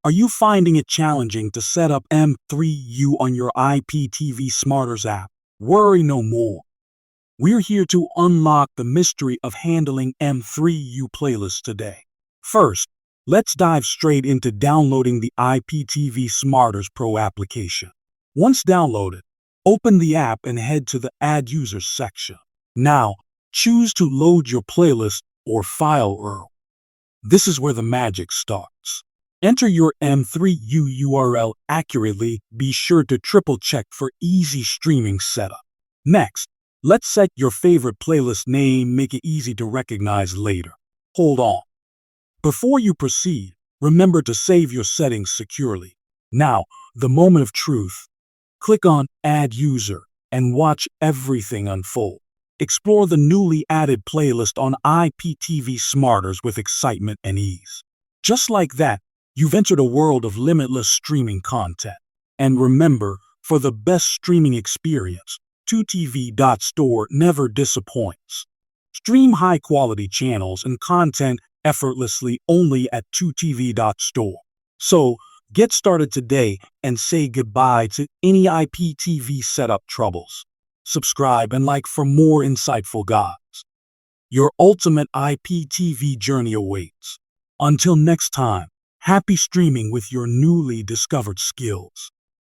Are you finding it challenging to set up M3u on your IPTV Smarters app? Worry no more. We're here to unlock the mystery of handling m3u playlists today. First, let's dive straight into downloading the IPTV Smarters Pro application. Once downloaded, open the app and head to the Add Users section. Now, choose to load your playlist or file URL. This is where the magic starts. Enter your m3u URL accurately. Be sure to triple check for easy streaming setup. Next, let's set your favorite playlist name, make it easy to recognize later. Hold on. Before you proceed, remember to save your settings securely. Now, the moment of truth. Click on Add User and watch everything unfold. Explore the newly added playlist on IPTV Smarters with excitement and ease. Just like that, you've entered a world of limitless streaming content. And remember, for the best streaming experience, 2TV.store never disappoints. Stream high-quality channels and content effortlessly only at 2TV.store. So, get started today and say goodbye to any IPTV setup troubles. Subscribe and like for more insightful guides. Your ultimate IPTV journey awaits. Until next time, happy streaming with your newly discovered skills.